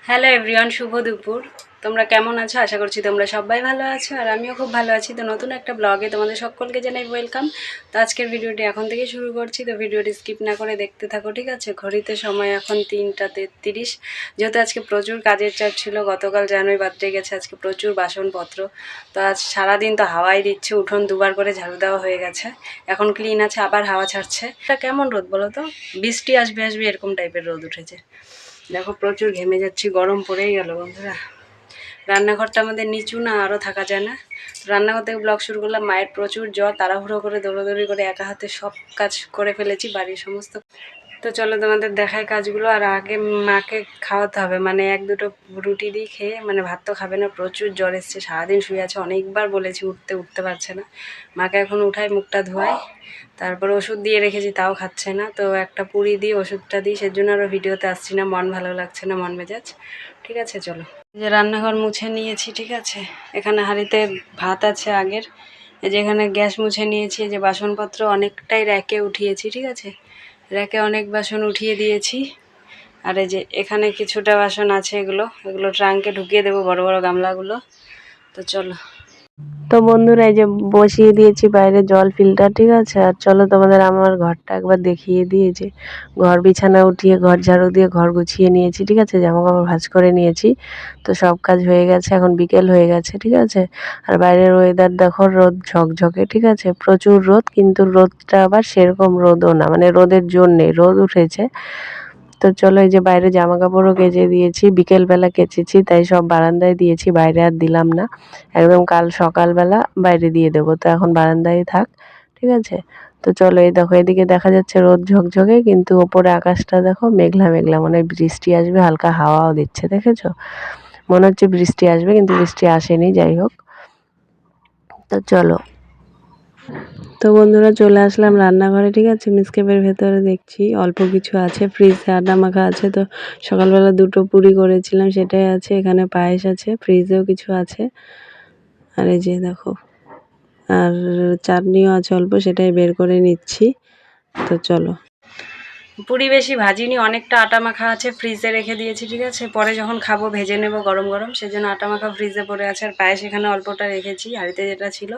Hello everyone, শুভ দুপুর। তোমরা কেমন আছো? আশা করছি তোমরা সবাই ভালো আছো, আর আমিও খুব ভালো আছি। তো নতুন একটা ব্লগে তোমাদের সকলকে জানাই ওয়েলকাম। তো আজকের ভিডিওটি এখন থেকে শুরু করছি, তো ভিডিওটি স্কিপ না করে দেখতে থাকো, ঠিক আছে? ঘড়িতে সময় এখন 3টা 33। যেহেতু আজকে প্রচুর কাজের চাপ ছিল, গতকাল জানুয়ারি বার্থডে গেছে, আজকে প্রচুর বাসনপত্র। তো আজ সারাদিন তো হাওয়াই দিচ্ছে, উঠোন দুবার করে ঝাড়ু দেওয়া হয়ে গেছে, এখন ক্লিন আছে, আবার হাওয়া ছাড়ছে। এটা কেমন রোদ বলো তো? বৃষ্টি আসবে আসবে এরকম টাইপের রোদ উঠেছে। দেখো প্রচুর ঘেমে যাচ্ছি, গরম পড়েই গেল বন্ধুরা। রান্নাঘরটা আমাদের নিচু না, আরও থাকা যায় না। রান্নাঘর থেকে ব্লগ শুরু করলাম। মায়ের প্রচুর জ্বর, তাড়াহুড়ো করে দৌড়োদৌড়ি করে একা হাতে সব কাজ করে ফেলেছি, বাড়ির সমস্ত। তো চলো তোমাদের দেখায় কাজগুলো। আর আগে মাকে খাওয়াতে হবে, মানে 1-2টো রুটি দিয়ে খেয়ে, মানে ভাত তো খাবে না, প্রচুর জ্বর এসছে, সারাদিন শুয়ে আছে, অনেকবার বলেছি উঠতে পারছে না। মাকে এখন উঠাই, মুখটা ধোয়াই, তারপরে ওষুধ দিয়ে রেখেছি, তাও খাচ্ছে না। তো একটা পুরি দিয়ে ওষুধটা দিই, সেজন্য আরও ভিডিওতে আসছি না, মন ভালো লাগছে না, মন মেজাজ। ঠিক আছে চলো। যে রান্নাঘর মুছে নিয়েছি, ঠিক আছে। এখানে হাঁড়িতে ভাত আছে আগের, এই যে এখানে গ্যাস মুছে নিয়েছি, যে বাসনপত্র অনেকটাই র্যাকে উঠিয়েছি, ঠিক আছে। র্যাকে অনেক বাসন উঠিয়ে দিয়েছি। আর এই যে এখানে কিছুটা বাসন আছে, এগুলো ট্রাঙ্কে ঢুকিয়ে দেবো, বড় বড় গামলাগুলো। তো চলো। তো বন্ধুরা, এই যে বসিয়ে দিয়েছি বাইরে জল ফিল্টার, ঠিক আছে। আর চলো তোমাদের আমার ঘরটা একবার দেখিয়ে দিয়ে, যে ঘর বিছানা উঠিয়ে ঘর ঝাড়ু দিয়ে ঘর গুছিয়ে নিয়েছি, ঠিক আছে। জামা কাপড় ভাঁজ করে নিয়েছি, তো সব কাজ হয়ে গেছে, এখন বিকেল হয়ে গেছে, ঠিক আছে। আর বাইরের ওয়েদার দেখো, রোদ ঝকঝকে, ঠিক আছে, প্রচুর রোদ, কিন্তু রোদটা আবার সেরকম রোদও না, মানে রোদের জোর নেই, রোদ উঠেছে। তো চলো, এই যে বাইরে জামা কাপড়ও কেচে দিয়েছি, বিকেলবেলা কেচেছি, তাই সব বারান্দায় দিয়েছি, বাইরে আর দিলাম না। একদম কাল সকালবেলা বাইরে দিয়ে দেবো, তো এখন বারান্দায় থাক, ঠিক আছে। তো চলো, এই দেখো এদিকে দেখা যাচ্ছে রোদ ঝকঝকে, কিন্তু ওপরে আকাশটা দেখো মেঘলা মেঘলা, মানে বৃষ্টি আসবে, হালকা হাওয়াও দিচ্ছে, দেখেছো? মনে হচ্ছে বৃষ্টি আসবে, কিন্তু বৃষ্টি আসেনি, যাই হোক। তো চলো। তো বন্ধুরা, চলে আসলাম রান্নাঘরে, ঠিক আছে। মিসকেপের ভেতরে দেখছি অল্প কিছু আছে, ফ্রিজে আটা মাখা আছে, তো সকালবেলা 2টো পুরি করেছিলাম, সেটাই আছে। এখানে পায়েস আছে, ফ্রিজেও কিছু আছে। আর এই যে দেখো, আর চাটনিও আছে অল্প, সেটাই বের করে নিচ্ছি। তো চলো। পুরি বেশি ভাজিনি, অনেকটা আটা মাখা আছে, ফ্রিজে রেখে দিয়েছি, ঠিক আছে। পরে যখন খাবো ভেজে নেব গরম গরম, সেজন্য আটা মাখা ফ্রিজে পড়ে আছে। আর পায়েস এখানে অল্পটা রেখেছি, হাঁড়িতে যেটা ছিল।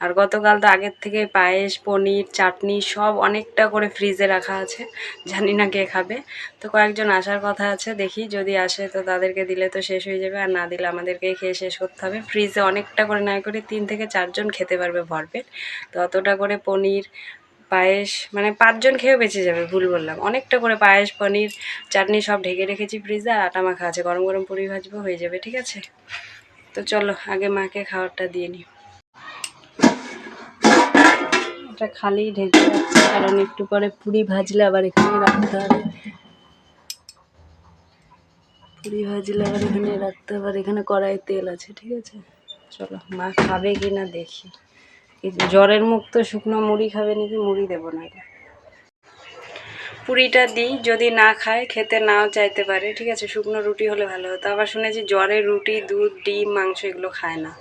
আর গতকাল তো আগের থেকে পায়েস, পনির, চাটনি সব অনেকটা করে ফ্রিজে রাখা আছে, জানি না কে খাবে। তো কয়েকজন আসার কথা আছে, দেখি যদি আসে তো তাদেরকে দিলে তো শেষ হয়ে যাবে, আর না দিলে আমাদেরকেই খেয়ে শেষ করতে হবে। ফ্রিজে অনেকটা করে না করে 3 থেকে 4 জন খেতে পারবে ভরপেট। তো অতটা করে পনির, পায়েস, মানে 5 জন খেয়েও বেঁচে যাবে, ভুল বললাম। অনেকটা করে পায়েস, পনির, চাটনি সব ঢেকে রেখেছি ফ্রিজে, আর আটা মাখা আছে, গরম গরম পুরি ভাজবো, হয়ে যাবে, ঠিক আছে। তো চলো আগে মাকে খাবারটা দিয়ে নিই। এটা খালি ঢেকে রাখছি, কারণ একটু পরে পুরি ভাজলে আবার এখানে রাখতে হবে। পুরি ভাজলে আবার এখানে রাখতে হবে, এখানে কড়াই তেল আছে, ঠিক আছে। চলো, মা খাবে কি না দেখি। এই জ্বরের মুখ তো, শুকনো মুড়ি খাবে নাকি, মুড়ি দেবো না। পুরিটা দিই, যদি না খায়, খেতে নাও চাইতে পারে, ঠিক আছে। শুকনো রুটি হলে ভালো হতো, আবার শুনেছি জ্বরের রুটি দুধ ডিম মাংস এগুলো খায় না।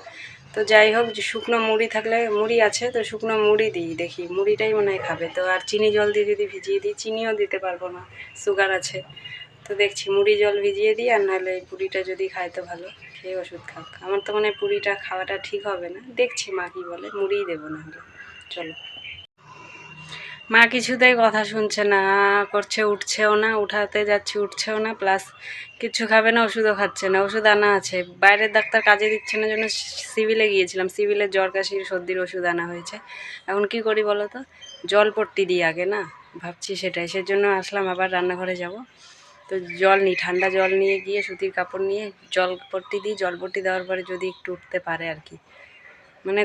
তো যাই হোক, শুকনো মুড়ি থাকলে, মুড়ি আছে তো শুকনো মুড়ি দিই, দেখি মুড়িটাই মনে হয় খাবে। তো আর চিনি জল দিয়ে যদি ভিজিয়ে দিই, চিনিও দিতে পারবো না, সুগার আছে। তো দেখছি মুড়ি জল ভিজিয়ে দিই, আর নাহলে এই পুরিটা যদি খায় তো ভালো, খেয়ে ওষুধ খাক। আমার তো মনে হয় পুরিটা খাওয়াটা ঠিক হবে না, দেখছি মা কী বলে, মুড়িই দেবো না হলে। চলো। মা কিছুতেই কথা শুনছে না, করছে, উঠছেও না, উঠাতে যাচ্ছি উঠছেও না, প্লাস কিছু খাবে না, ওষুধও খাচ্ছে না। ওষুধ আনা আছে, বাইরের ডাক্তার কাজে দিচ্ছে না, জন্য সিভিলে গিয়েছিলাম, সিভিলে জ্বর কাশির সর্দির ওষুধ আনা হয়েছে। এখন কি করি বলো তো, জল পট্টি দিই আগে না, ভাবছি সেটাই, সেজন্য আসলাম, আবার রান্নাঘরে যাব। তো জল নিই, ঠান্ডা জল নিয়ে গিয়ে সুতির কাপড় নিয়ে জল পট্টি দিই, জল পট্টি দেওয়ার পরে যদি একটু উঠতে পারে আর কি। মানে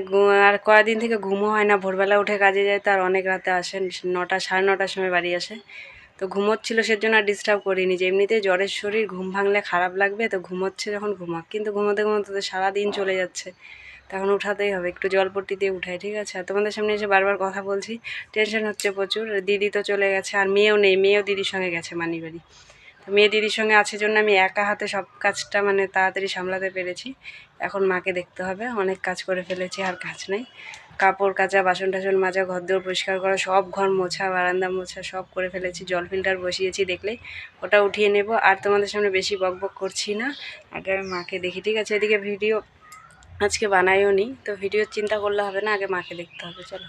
আর কয়েকদিন থেকে ঘুমও হয় না, ভোরবেলা উঠে কাজে যায়, তো আর অনেক রাতে আসেন, 9টা 9:30টার সময় বাড়ি আসে। তো ঘুমোচ্ছিল, সেজন্য আর ডিস্টার্ব করিনি, যে এমনিতেই জ্বরের শরীর, ঘুম ভাঙলে খারাপ লাগবে, তো ঘুমোচ্ছে যখন ঘুমাক, কিন্তু ঘুমোতে ঘুমোতে তো সারাদিন চলে যাচ্ছে, তখন উঠাতেই হবে, একটু জলপট্টি দিয়ে উঠাই, ঠিক আছে। আর তোমাদের সামনে এসে বারবার কথা বলছি, টেনশন হচ্ছে প্রচুর। দিদি তো চলে গেছে, আর মেয়েও নেই, মেয়েও দিদির সঙ্গে গেছে মানি বাড়ি। তো মেয়ে দিদির সঙ্গে আছে জন্য আমি একা হাতে সব কাজটা মানে তাড়াতাড়ি সামলাতে পেরেছি। এখন মাকে দেখতে হবে, অনেক কাজ করে ফেলেছি, আর কাজ নেই। কাপড় কাচা, বাসন টাসন মাজা, ঘরদোর পরিষ্কার করা, সব ঘর মোছা, বারান্দা মোছা সব করে ফেলেছি। জল ফিল্টার বসিয়েছি দেখলেই, ওটা উঠিয়ে নেব। আর তোমাদের সামনে বেশি বক বক করছি না, আগে আমি মাকে দেখি, ঠিক আছে? এদিকে ভিডিও আজকে বানাইও নি, তো ভিডিওর চিন্তা করলে হবে না, আগে মাকে দেখতে হবে। চলো।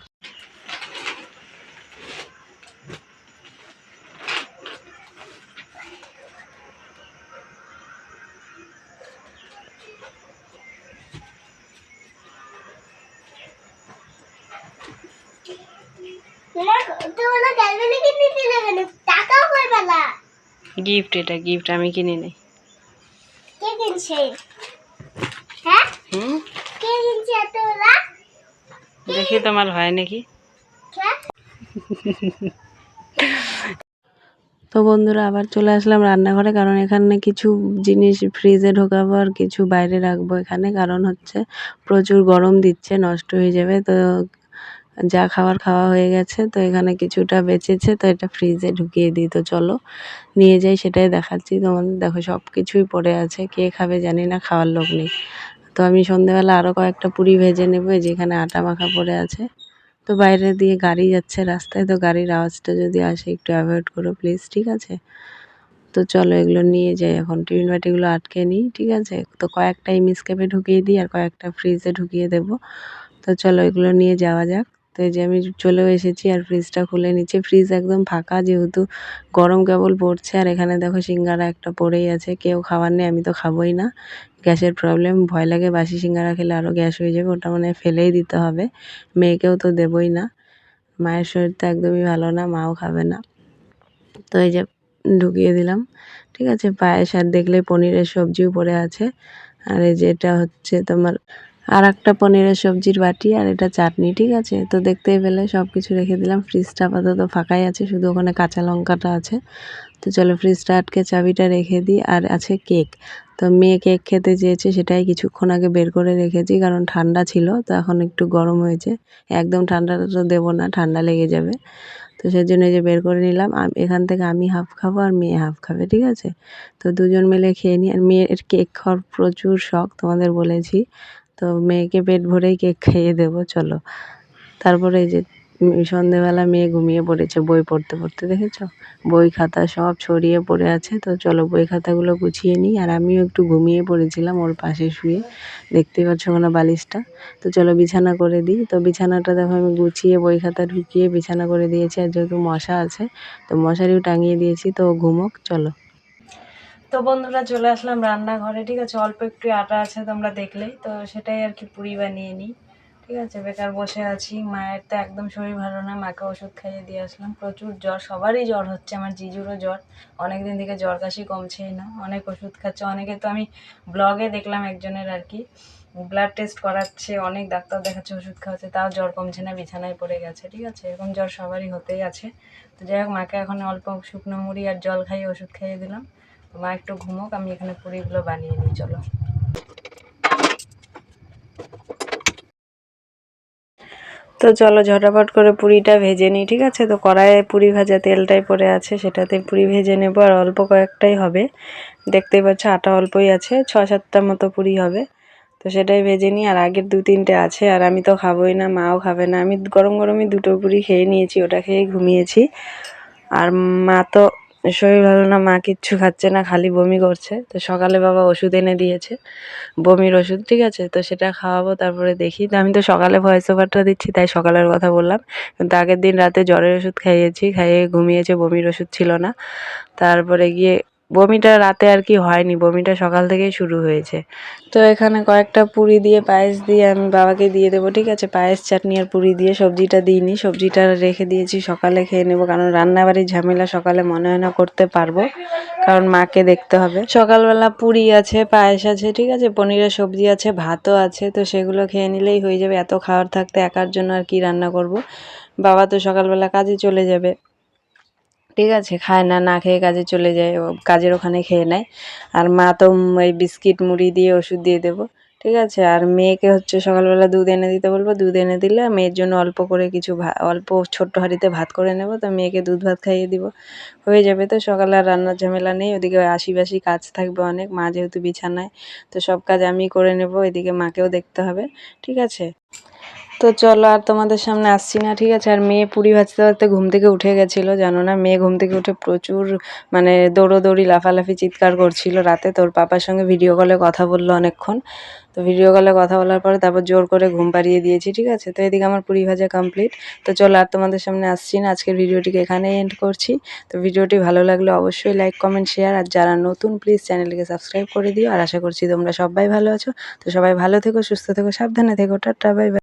গিফট, এটা গিফট, আমি কিনে নেই। কে কিনছে? হ্যাঁ কে কিনছে এতগুলা? দেখি তোমার হয় নাকি। তো বন্ধুরা আবার চলে আসলাম রান্নাঘরে, কারণ এখানে কিছু জিনিস ফ্রিজে ঢোকাবো আর কিছু বাইরে রাখবো এখানে, কারণ হচ্ছে প্রচুর গরম দিচ্ছে, নষ্ট হয়ে যাবে। তো যা খাওয়ার খাওয়া হয়ে গেছে, তো এখানে কিছুটা বেঁচেছে, তো এটা ফ্রিজে ঢুকিয়ে দিই। তো চলো নিয়ে যাই, সেটাই দেখাচ্ছি তোমাদের। দেখো সব কিছুই পড়ে আছে, কে খাবে জানি না, খাওয়ার লোক নেই। তো আমি সন্ধেবেলা আরও কয়েকটা পুরি ভেজে নেবো, যেখানে আটা মাখা পড়ে আছে। তো বাইরে দিয়ে গাড়ি যাচ্ছে রাস্তায়, তো গাড়ির আওয়াজটা যদি আসে একটু অ্যাভয়েড করো প্লিজ, ঠিক আছে? তো চলো এগুলো নিয়ে যাই, এখন টিফিন বাটিগুলো আটকে নিই, ঠিক আছে? তো কয়েকটা স্ক্যাপে ঢুকিয়ে দিই আর কয়েকটা ফ্রিজে ঢুকিয়ে দেবো। তো চলো এগুলো নিয়ে যাওয়া যাক। তো এই যে আমি চলেও এসেছি আর ফ্রিজটা খুলে নিচ্ছি। ফ্রিজ একদম ফাঁকা, যেহেতু গরম কেবল পড়ছে। আর এখানে দেখো সিঙ্গারা একটা পড়েই আছে, কেউ খাবার নেই, আমি তো খাবোই না, গ্যাসের প্রবলেম, ভয় লাগে বাসি সিঙ্গারা খেলে আরও গ্যাস হয়ে যাবে, ওটা মানে ফেলেই দিতে হবে। মেয়েকেও তো দেবই না, মায়ের শরীর তো একদমই ভালো না, মাও খাবে না। তো এই যে ঢুকিয়ে দিলাম, ঠিক আছে? পায়েস আর দেখলে পনিরের সবজিও পড়ে আছে। আর এই যে এটা হচ্ছে তোমার আর একটা পনিরের সবজির বাটি, আর এটা চাটনি, ঠিক আছে? তো দেখতেই পেলে সব কিছু রেখে দিলাম। ফ্রিজটা আপাতত ফাঁকাই আছে, শুধু ওখানে কাঁচা লঙ্কাটা আছে। তো চলো ফ্রিজটা আটকে চাবিটা রেখে দিই। আর আছে কেক, তো মেয়ে কেক খেতে চেয়েছে, সেটাই কিছুক্ষণ আগে বের করে রেখেছি, কারণ ঠান্ডা ছিল, তো এখন একটু গরম হয়েছে। একদম ঠান্ডাটা তো দেবো না, ঠান্ডা লেগে যাবে। তো সেজন্য এই যে বের করে নিলাম। এখান থেকে আমি হাফ খাবো আর মেয়ে হাফ খাবে, ঠিক আছে? তো দুজন মিলে খেয়ে নিই। আর মেয়ের কেক খাওয়ার প্রচুর শখ, তোমাদের বলেছি। তো মেয়েকে পেট ভরেই কেক খাইয়ে দেবো। চলো তারপরে এই যে সন্ধেবেলা মেয়ে ঘুমিয়ে পড়েছে বই পড়তে পড়তে, দেখেছো? বই খাতা সব ছড়িয়ে পড়ে আছে। তো চলো বই খাতাগুলো গুছিয়ে নিই। আর আমিও একটু ঘুমিয়ে পড়েছিলাম ওর পাশে শুয়ে, দেখতেই পাচ্ছ ওখানে বালিশটা। তো চলো বিছানা করে দিই। তো বিছানাটা দেখো আমি গুছিয়ে বই খাতা ঢুকিয়ে বিছানা করে দিয়েছি। আর যেহেতু মশা আছে, তো মশারিও টাঙিয়ে দিয়েছি, তো ঘুমোক। চলো। তো বন্ধুরা চলে আসলাম রান্নাঘরে, ঠিক আছে? অল্প একটু আটা আছে তোমরা দেখলেই, তো সেটাই আর কি পুরি বানিয়ে নিই, ঠিক আছে? বেকার বসে আছি, মায়ের তো একদম শরীর ভালো না, মাকে ওষুধ খাইয়ে দিয়ে আসলাম। প্রচুর জ্বর, সবারই জ্বর হচ্ছে, আমার জিজুরও জ্বর, অনেক দিন থেকে জ্বর কাশি কমছেই না, অনেক ওষুধ খাচ্ছে। অনেকে তো আমি ব্লগে দেখলাম একজনের আর কি ব্লাড টেস্ট করাচ্ছে, অনেক ডাক্তার দেখাচ্ছে, ওষুধ খাওয়াচ্ছে, তাও জ্বর কমছে না, বিছানায় পড়ে গেছে, ঠিক আছে? এরকম জ্বর সবারই হতেই আছে। তো যাই হোক, মাকে এখন অল্প শুকনো মুড়ি আর জল খাইয়ে ওষুধ খাইয়ে দিলাম। মা একটু ঘুমোক, আমি এখানে পুরিগুলো বানিয়ে নিই। চলো। তো চলো ঝটাপট করে পুরিটা ভেজে নিই, ঠিক আছে? তো কড়াইয়ে পুরি ভাজা তেলটাই পড়ে আছে, সেটাতে পুরি ভেজে নেবো। আর অল্প কয়েকটাই হবে, দেখতেই পাচ্ছ আটা অল্পই আছে, 6-7টা মতো পুরি হবে। তো সেটাই ভেজে নিই। আর আগের 2-3টে আছে, আর আমি তো খাবোই না, মাও খাবে না। আমি গরম গরমই 2টো পুরি খেয়ে নিয়েছি, ওটা খেয়েই ঘুমিয়েছি। আর মা তো শরীর ভালো না, মা কিচ্ছু খাচ্ছে না, খালি বমি করছে। তো সকালে বাবা ওষুধ এনে দিয়েছে, বমির ওষুধ, ঠিক আছে? তো সেটা খাওয়াবো, তারপরে দেখি। তো আমি তো সকালে ভয়েস ওভারটা দিচ্ছি, তাই সকালের কথা বললাম। কিন্তু আগের দিন রাতে জ্বরের ওষুধ খাইয়েছি, খাইয়ে ঘুমিয়েছে, বমির ওষুধ ছিল না। তারপরে গিয়ে বমিটা রাতে আর কি হয়নি, বমিটা সকাল থেকেই শুরু হয়েছে। তো এখানে কয়েকটা পুরি দিয়ে পায়েস দিয়ে আমি বাবাকে দিয়ে দেবো, ঠিক আছে? পায়েস চাটনি আর পুরি দিয়ে, সবজিটা দিইনি, সবজিটা রেখে দিয়েছি, সকালে খেয়ে নেবো। কারণ রান্নাবাড়ির ঝামেলা সকালে মনে হয় না করতে পারবো, কারণ মাকে দেখতে হবে। সকালবেলা পুরি আছে, পায়েস আছে, ঠিক আছে? পনিরের সবজি আছে, ভাতও আছে, তো সেগুলো খেয়ে নিলেই হয়ে যাবে। এত খাওয়ার থাকতে একার জন্য আর কি রান্না করব? বাবা তো সকালবেলা কাজে চলে যাবে, ঠিক আছে? খায় না, না খেয়ে কাজে চলে যায়, ও কাজের ওখানে খেয়ে নেয়। আর মা তো এই বিস্কিট মুড়ি দিয়ে ওষুধ দিয়ে দেবো, ঠিক আছে? আর মেয়েকে হচ্ছে সকালবেলা দুধ এনে দিতে বলবো, দুধ এনে দিলে মেয়ের জন্য অল্প করে কিছু অল্প ছোট্ট হাঁড়িতে ভাত করে নেব, তো মেয়েকে দুধ ভাত খাইয়ে দিব, হয়ে যাবে। তো সকালে আর রান্নার ঝামেলা নেই, ওদিকে আশিবাসি কাজ থাকবে অনেক, মা যেহেতু বিছানায়, তো সব কাজ আমি করে নেব, এদিকে মাকেও দেখতে হবে, ঠিক আছে? তো চলো আর তোমাদের সামনে আসছি না, ঠিক আছে। আর মেয়ে পুরি ভাজতে ভাজতে ঘুম থেকে উঠে গেছিলো, জানো না, মেয়ে ঘুম থেকে উঠে প্রচুর মানে দৌড়োদৌড়ি লাফালাফি চিৎকার করছিল রাতে। তোর পাপার সঙ্গে ভিডিও কলে কথা বললো অনেকক্ষণ। তো ভিডিও কলে কথা বলার পরে তারপর জোর করে ঘুম পাড়িয়ে দিয়েছি, ঠিক আছে। তো এদিকে আমার পুরি ভাজা কমপ্লিট। তো চলো আর তোমাদের সামনে আসছি না, আজকের ভিডিওটিকে এখানেই এন্ড করছি। তো ভিডিওটি ভালো লাগলে অবশ্যই লাইক কমেন্ট শেয়ার, আর যারা নতুন প্লিজ চ্যানেলটিকে সাবস্ক্রাইব করে দিও। আর আশা করছি তোমরা সবাই ভালো আছো। তো সবাই ভালো থেকো, সুস্থ থেকো, সাবধানে থেকো, টাটা, বাই বাই।